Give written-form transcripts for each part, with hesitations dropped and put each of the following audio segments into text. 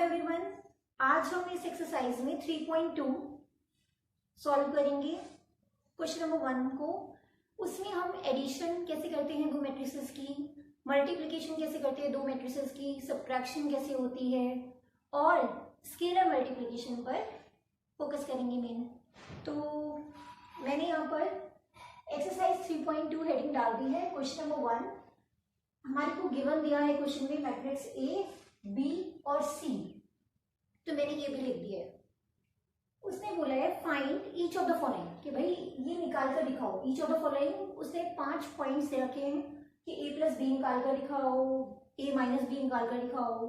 Everyone, आज हम इस एक्सरसाइज में 3.2 सॉल्व करेंगे क्वेश्चन नंबर 1 को। उसमें हम एडिशन कैसे करते हैं दो मैट्रिसेस की, मल्टीप्लिकेशन कैसे करते हैं दो मैट्रिसेस की, सब्ट्रैक्शन कैसे होती है और स्केलर मल्टीप्लिकेशन पर फोकस करेंगे मेन। तो मैंने यहाँ पर एक्सरसाइज 3.2 हेडिंग डाल दी है। क्वेश्चन नंबर 1 हमारे को गिवन दिया है क्वेश्चन में मैट्रिक्स ए, बी और सी, तो मैंने ये भी लिख दिया है। उसने बोला है find each of the following, कि भाई ये निकाल कर दिखाओ ईच ऑफ द फॉलोइंग। उसने 5 पॉइंट्स दे रखे हैं कि ए प्लस बी निकाल कर दिखाओ, ए माइनस बी निकाल कर दिखाओ,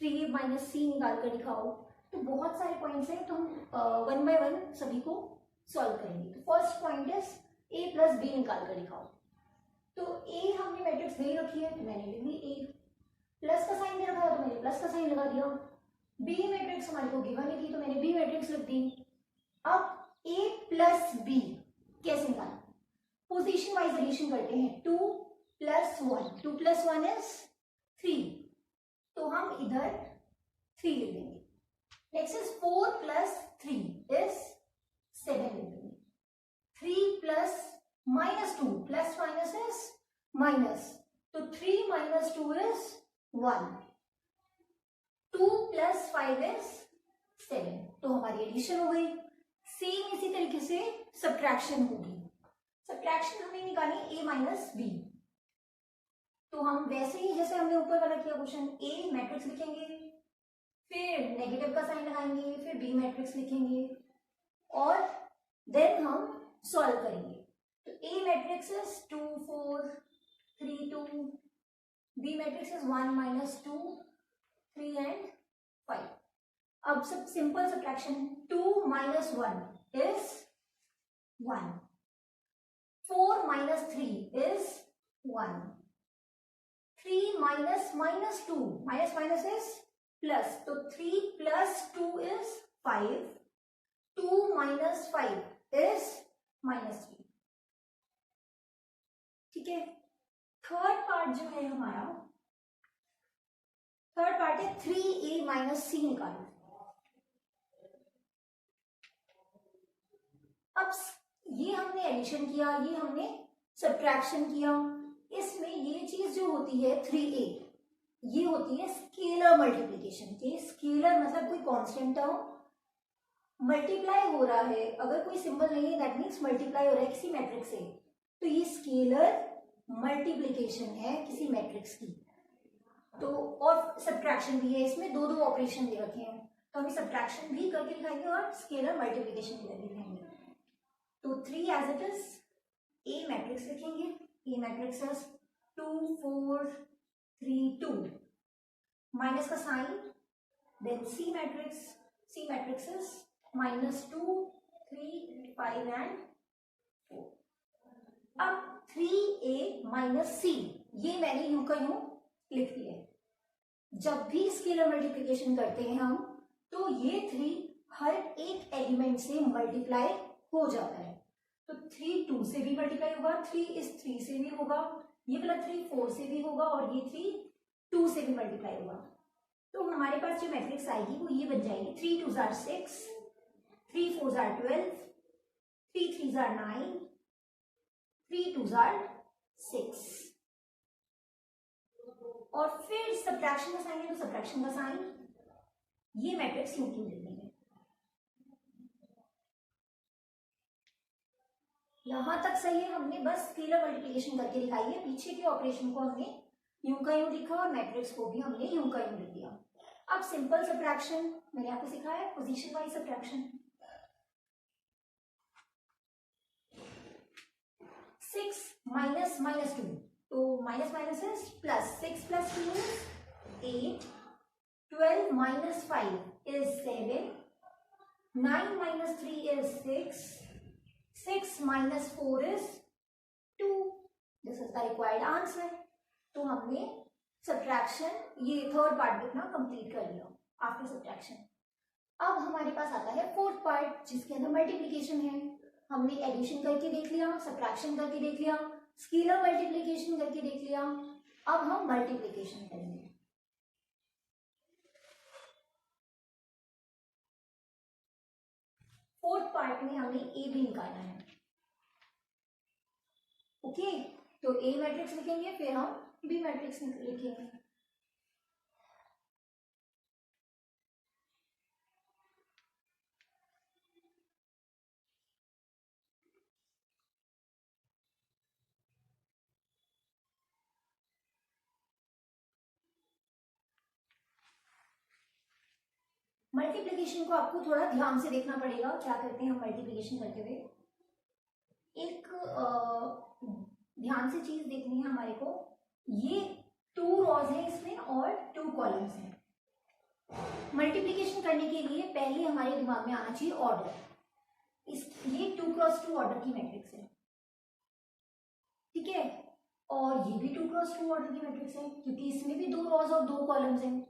3a माइनस सी निकाल कर दिखाओ। तो बहुत सारे पॉइंट्स हैं, तो हम 1 बाय 1 सभी को सॉल्व करेंगे। तो first point is A plus B निकाल कर दिखाओ। तो ए हमने मैट्रिक्स दे रखी है तो मैंने लिख दी ए, प्लस का साइन दे रखा है तो मैंने प्लस का साइन लगा दिया। बी मैट्रिक्स हमारे को गिवन थी तो मैंने बी मैट्रिक्स लिख दी। अब ए प्लस बी कैसे निकालना, पोजीशन वाइज एडिशन करते हैं। 2 प्लस 1, 2 प्लस 1 इज 3, तो हम इधर 3 लिख देंगे। नेक्स्ट इज 4 प्लस 3 इज 7 लिख देंगे। 3 plus minus 2 plus minus is minus, तो 3 माइनस 2 इज 1। 2 प्लस 5 इज 7, तो हमारी एडिशन हो गई। सेम इसी तरीके से सब्ट्रैक्शन होगी। सब्ट्रैक्शन हमें निकाली a माइनस बी, तो हम वैसे ही जैसे हमने ऊपर वाला किया क्वेश्चन, a मैट्रिक्स लिखेंगे, फिर नेगेटिव का साइन लगाएंगे, फिर b मैट्रिक्स लिखेंगे और देन हम सॉल्व करेंगे। तो a matrix is 2 4 3 2, b matrix is 1 minus 2 3 and 5। अब सब simple subtraction, 2 minus 1 is 1, 4 minus 3 is 1, 3 minus minus 2, minus minus is plus, तो 3 plus 2 is 5, 2 minus 5 is minus 3। ठीक है। थर्ड पार्ट जो है हमारा, थर्ड पार्ट है 3a माइनस सी निकालो। अब ये हमने एडिशन किया, ये हमने सब्ट्रैक्शन किया। इसमें ये चीज जो होती है 3a, ये होती है स्केलर मल्टीप्लिकेशन के। स्केलर मतलब कोई कांस्टेंट टर्म मल्टीप्लाई हो रहा है, अगर कोई सिंबल नहीं है दैट मीन्स मल्टीप्लाई हो रहा है किसी मैट्रिक्स से, तो ये स्केलर मल्टीप्लिकेशन है किसी मैट्रिक्स की। तो और सब्ट्रैक्शन भी है, इसमें दो दो ऑपरेशन दे रखे हैं, तो हम सब्ट्रैक्शन भी करके दिखाएंगे और स्केलर मल्टीप्लिकेशन भी करके दिखाएंगे। तो 3 as it is, A matrix लिखेंगे, ए मैट्रिक्स इज 2 4 3 2, माइनस का sign, then C matrix is minus 2 3 5 and 4। अब 3a माइनस सी, ये मैंने यूं का यूं लिख दिया है। जब भी स्केलर मल्टीप्लिकेशन करते हैं हम, तो ये 3 हर एक एलिमेंट से मल्टीप्लाई हो जाता है। तो 3 2 से भी मल्टीप्लाई होगा, 3 इस 3 से भी होगा, ये वाला 3 4 से भी होगा और ये 3 2 से भी मल्टीप्लाई होगा। तो हमारे पास जो मैट्रिक्स आएगी वो ये बन जाएगी। 3 2 are 6, 3 4 are 12, 3 3 are 9, 3 2 are 6। और फिर सब्ट्रैक्शन का साइन है तो सब्ट्रैक्शन का साइन, ये मैट्रिक्स यूं क्यों लिख देंगे। यहां तक सही है, हमने बस स्केलर मल्टीप्लिकेशन करके दिखाई है। पीछे के ऑपरेशन को हमने यूं का यूं लिखा और मैट्रिक्स को भी हमने यूं का यूं लिख दिया। अब सिंपल सब्ट्रैक्शन मैंने आपको सिखाया है, position wise subtraction. 6 minus minus 2, तो minus minus is plus, 6 plus 2 is 8, 12 minus 5 is 7, 9 minus 3 is 6, 6 minus 4 is 2। This is the required answer. तो हमने सब्ट्रैक्शन, ये थर्ड पार्ट भी अपना कंप्लीट कर लिया आफ्टर सब्ट्रैक्शन। अब हमारे पास आता है फोर्थ पार्ट, जिसके अंदर मल्टीप्लिकेशन है। हमने एडिशन करके देख लिया, सब्ट्रैक्शन करके देख लिया, स्केलर मल्टीप्लिकेशन करके देख लिया। अब हम मल्टीप्लिकेशन करेंगे। फोर्थ पार्ट में हमें ए बी निकालना है। ओके, तो ए मैट्रिक्स लिखेंगे, फिर हम बी मैट्रिक्स लिखेंगे। मल्टीप्लिकेशन को आपको थोड़ा ध्यान से देखना पड़ेगा। क्या करते हैं हम मल्टीप्लिकेशन करते हुए, एक ध्यान से चीज देखनी है हमारे को। ये 2 रॉज है इसमें और 2 कॉलम्स हैं। मल्टीप्लिकेशन करने के लिए पहले हमारे दिमाग में आना चाहिए ऑर्डर। ये 2 क्रॉस 2 ऑर्डर की मैट्रिक्स है, ठीक है, और ये भी 2 क्रॉस 2 ऑर्डर की मैट्रिक्स है, क्योंकि इसमें भी 2 रॉज और 2 कॉलम्स हैं।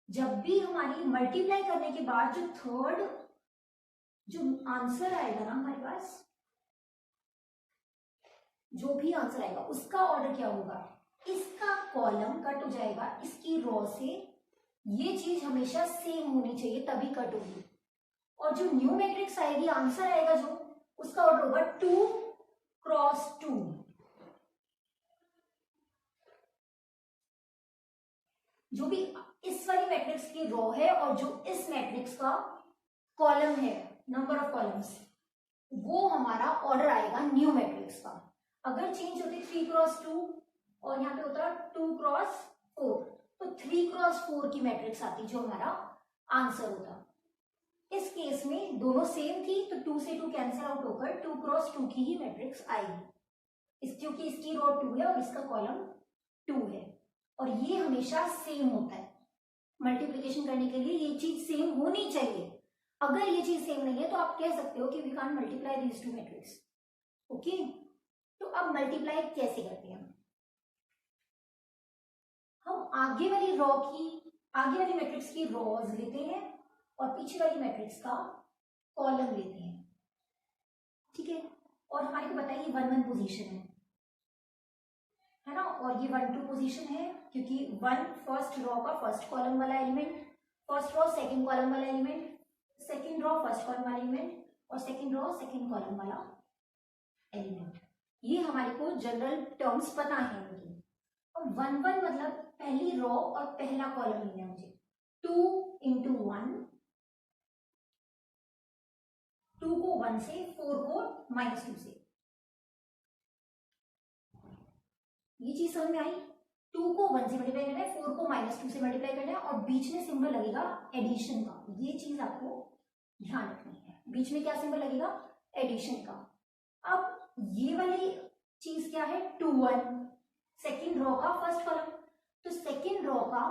जब भी हमारी मल्टीप्लाई करने के बाद जो थर्ड जो आंसर आएगा ना हमारे पास, जो भी आंसर आएगा उसका ऑर्डर क्या होगा, इसका कॉलम कट हो जाएगा इसकी रॉ से। ये चीज हमेशा सेम होनी चाहिए, तभी कट होगी। और जो न्यू मैट्रिक्स आएगी, आंसर आएगा जो, उसका ऑर्डर होगा 2 क्रॉस 2। जो भी इस वाली मैट्रिक्स की रो है और जो इस मैट्रिक्स का कॉलम है, नंबर ऑफ कॉलम्स, वो हमारा ऑर्डर आएगा न्यू मैट्रिक्स का। अगर चेंज होती 3 क्रॉस 2 और यहाँ पे होता 2 क्रॉस 4, तो 3 क्रॉस 4 की मैट्रिक्स आती जो हमारा आंसर होता। इस केस में दोनों सेम थी, तो 2 से 2 कैंसिल आउट होकर 2 क्रॉस 2 की ही मैट्रिक्स आएगी, क्योंकि इसकी रो 2 है और इसका कॉलम 2 है, और ये हमेशा सेम होता है। मल्टीप्लिकेशन करने के लिए ये चीज सेम होनी चाहिए। अगर ये चीज सेम नहीं है तो आप कह सकते हो कि we can't multiply these 2 matrix. Okay, तो अब मल्टीप्लाई कैसे करते हैं हम आगे वाली रो की, आगे वाली मैट्रिक्स की रोज लेते हैं और पीछे वाली मैट्रिक्स का कॉलम लेते हैं, ठीक है। और हमारे को बताइए 1 1 पोजीशन है ना, और ये 1 2 पोजीशन है, क्योंकि 1 फर्स्ट रो का फर्स्ट कॉलम वाला element, first row second column वाला element, second row first column वाला एलिमेंट, और सेकंड रो सेकंड कॉलम वाला एलिमेंट। ये हमारे को जनरल टर्म्स पता है इनकी। और 1 1 मतलब पहली रो और पहला कॉलम लेना है मुझे। 2 into 1, 2 को 1 से, 4 को -2 से। ये चीज समझ में आई। 2 को 1 से मल्टीप्लाई करना है, 4 को -2 से मल्टीप्लाई करना है, और बीच में सिंबल लगेगा एडिशन का। ये चीज आपको ध्यान रखनी है, बीच में क्या सिंबल लगेगा, एडिशन का। अब ये वाली चीज क्या है, 2 1 सेकेंड रो का फर्स्ट कॉलम, तो सेकेंड रो का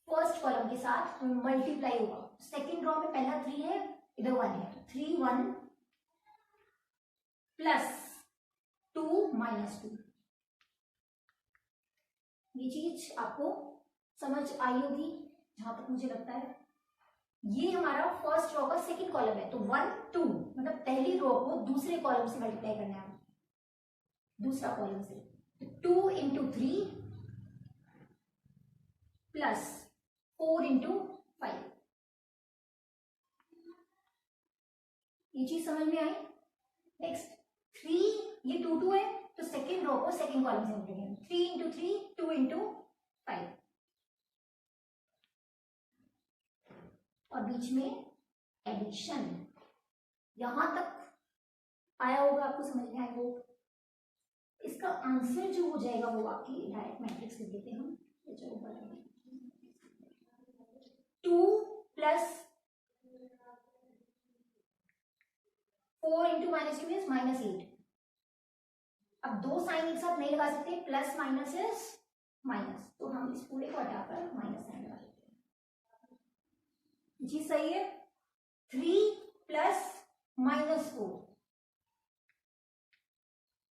फर्स्ट कॉलम के साथ मल्टीप्लाई होगा। सेकेंड रो में पहला 3 है, इधर 1 है, तो 3 1 प्लस 2 -2। ये चीज आपको समझ आई होगी जहां तक मुझे लगता है। ये हमारा फर्स्ट रो का सेकंड कॉलम है, तो 1 2 मतलब पहली रो को दूसरे कॉलम से मल्टीप्लाई करना है, दूसरा कॉलम से। 2 into 3 प्लस 4 into 5। ये चीज समझ में आई। नेक्स्ट 3, ये 2 2 है, तो सेकेंड रो को सेकेंड कॉलम से मल्टीप्लाई करेंगे। 3 into 3 2 into 5, और बीच में एडिशन। यहां तक आया होगा आपको, समझ में आया वो। इसका आंसर जो हो जाएगा वो आपकी डायरेक्ट मैट्रिक्स लिख देते हैं हम। 2 प्लस 4 into -2 मीन्स -8। अब दो साइन एक साथ नहीं लगा सकते, प्लस माइनस इज माइनस, तो हम इस पूरे को हटाकर माइनस साइन लगा देते हैं। जी सही है। 3 प्लस -4,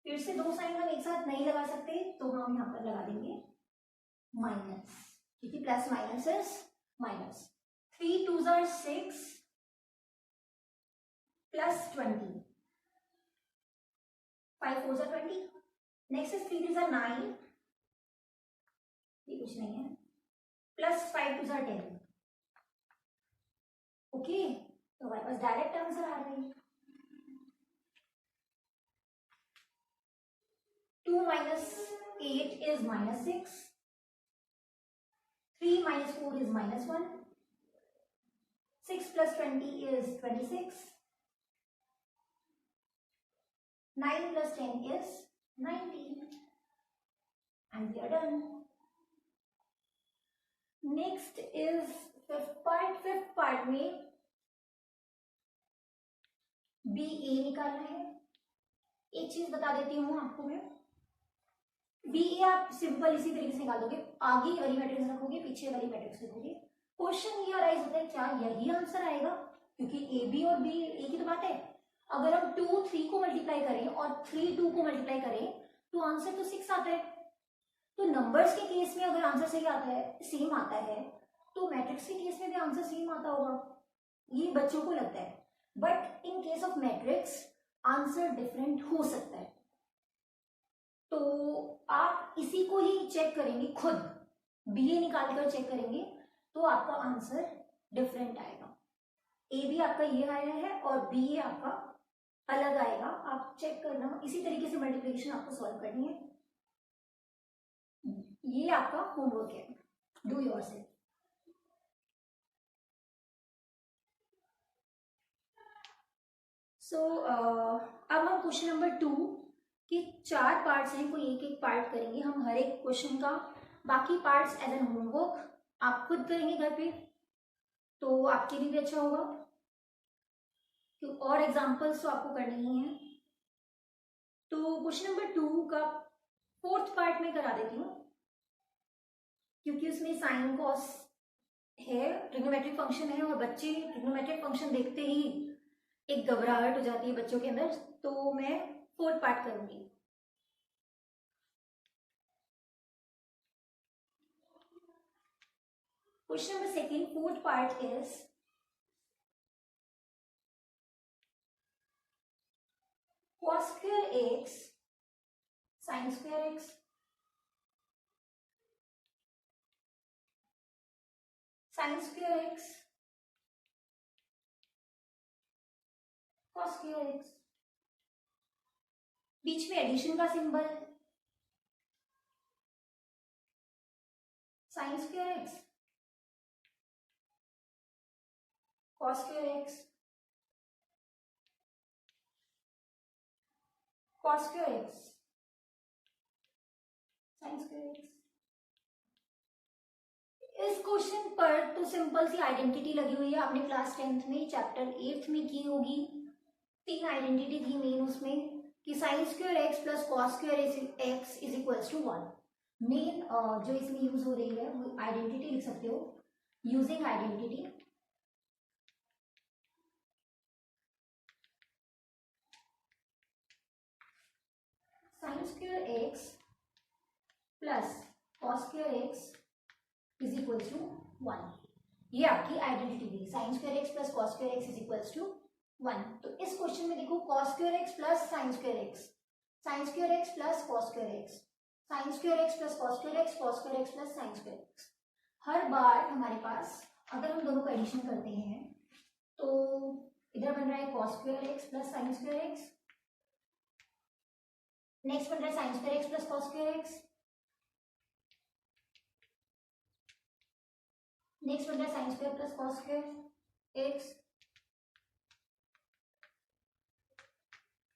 फिर से दो साइन हम एक साथ नहीं लगा सकते, तो हम यहां पर लगा देंगे माइनस, क्योंकि plus minus is minus. 3 2s are 6 plus 20, 5 4s are 20। Next is 3 3s are 9, ये कुछ नहीं है, प्लस 5 2s are 10। ओके, तो हमारे पास डायरेक्ट आंसर आ रहा है 2 minus 8 is minus 6, 3 minus 4 is minus 1, 6 plus 20 is 26, 9 plus 10 is 19, and we are done. Next is fifth part. Fifth part में BA निकालना है. एक चीज बता देती हूँ आपको मैं, BA आप सिंपल इसी तरीके से निकाल दोगे, आगे वाली मैट्रिक्स रखोगे, पीछे वाली मैट्रिक्स रखोगे. क्वेश्चन ये अराइज होता है क्या यही आंसर आएगा, क्योंकि ए बी और बी एक ही तो बात है. अगर हम 2 3 को मल्टीप्लाई करें और 3 2 को मल्टीप्लाई करें तो आंसर तो 6 आता है. तो नंबर्स के केस में अगर आंसर सही आता है, सेम आता है, तो मैट्रिक्स के केस में भी आंसर सेम आता होगा. ये बच्चों को लगता है, but in case of matrix answer different हो सकता है. तो आप इसी को ही चेक करेंगे, खुद बीए निकालकर चेक करेंगे तो आपका आंसर डिफरेंट आएगा. ए बी आपका ये आया है और बी ए आपका अलग आएगा. आप चेक करना, इसी तरीके से मल्टीप्लिकेशन आपको सॉल्व करनी है. ये आपका होमवर्क है, डू योरसेल्फ. सो अब हम क्वेश्चन नंबर 2 के 4 पार्ट्स हैं, कोई एक एक पार्ट करेंगे हम हर एक क्वेश्चन का. बाकी पार्ट्स एज एन होमवर्क आप खुद करेंगे घर पे, तो आपके लिए भी अच्छा होगा, और एग्जाम्पल्स तो आपको करने ही हैं. तो क्वेश्चन नंबर 2 का 4th पार्ट में करा देती हूँ, क्योंकि उसमें साइन कॉस है, ट्रिग्नोमेट्रिक फंक्शन है, और बच्चे ट्रिग्नोमेट्रिक फंक्शन देखते ही एक घबराहट हो जाती है बच्चों के अंदर. तो मैं 4th पार्ट करूंगी. Question number 2, 4th part is cos square x sin square x sin square x cos square x. बीच में एडिशन का symbol sin square x cos square x cos square x sin square x. इस question पर तो simple सी identity लगी हुई है, आपने class 10th में चैप्टर 8th में की होगी. 3 आइडेंटिटी थी मेन उसमें, कि sine square x plus cos square x is equals to 1. Main जो इसमें यूज हो रही है वो आइडेंटिटी लिख सकते हो, using identity sine square x plus cos square x is equals to 1. ये आपकी आइडेंटिटी थी, sine square x plus cos square x is equals to 1. तो इस क्वेश्चन में देखो cos square x plus sine square x, sine square x plus cos square x, sine square x plus cos square x, cos square x plus sine square x. हर बार हमारे पास अगर हम दोनों का एडिशन करते हैं तो इधर बन रहा है cos square x plus sine square x, next बन रहा है sine square x plus cos square x, next बन रहा है sine square plus cos square x,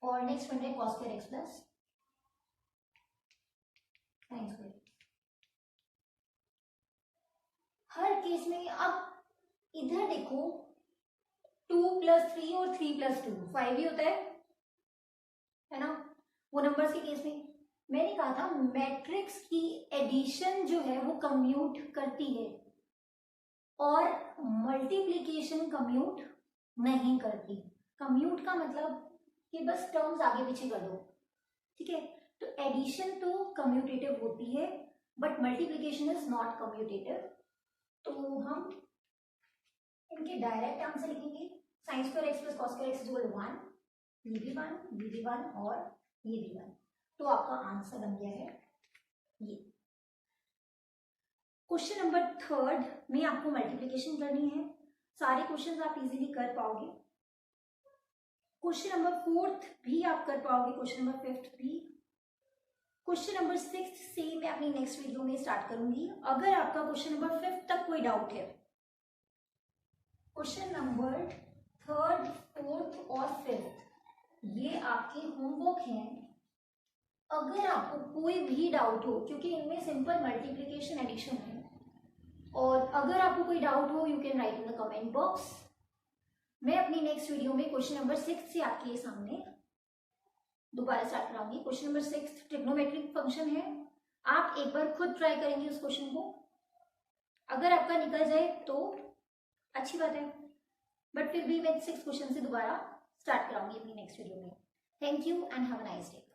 और नेक्स्ट बन रहा है cos square x plus sine square. हर केस में अब इधर देखो 2 + 3 और 3 + 2 5 ही होता है ना. वो नंबर्स के केस में मैंने कहा था मैट्रिक्स की एडिशन जो है वो कम्यूट करती है और मल्टीप्लिकेशन कम्यूट नहीं करती. कम्यूट का मतलब कि बस टर्म्स आगे पीछे कर दो, ठीक है. तो एडिशन तो कम्यूटेटिव होती है but multiplication is not commutative. तो हम इनके डायरेक्ट आंसर लिखेंगे, sine square x plus cos square x is equal to 1, ये भी 1, ये भी 1 और ये भी 1. तो आपका आंसर बन गया है ये. क्वेश्चन नंबर 3 में आपको मल्टीप्लिकेशन करनी है. सारे क्वेश्चन आप इजीली कर पाओगे। क्वेश्चन नंबर 4 भी आप कर पाओगे, क्वेश्चन नंबर 5 भी। क्वेश्चन नंबर 6 से मैं अपनी नेक्स्ट वीडियो में स्टार्ट करूंगी। अगर आपका क्वेश्चन नंबर 5 तक कोई डाउट है, क्वेश्चन नंबर 3rd, 4th और 5th ये आपके होमवर्क हैं। अगर आपको कोई भी डाउट हो, क्योंकि इनमें सिंपल मल्टीप्लिकेशन एडिशन है, और अगर आपको कोई डाउट हो you can write in the comment box. मैं अपनी नेक्स्ट वीडियो में क्वेश्चन नंबर 6 से आपके सामने दोबारा स्टार्ट कराऊंगी। क्वेश्चन नंबर 6 ट्रिग्नोमेट्रिक फंक्शन है। आप एक बार खुद ट्राई करेंगे उस क्वेश्चन को, अगर आपका निकल जाए तो अच्छी बात है, बट फिर भी मैं 6 क्वेश्चन से दोबारा स्टार्ट कराऊंगी अपनी नेक्स्ट वीडियो में। Thank you and have a nice day.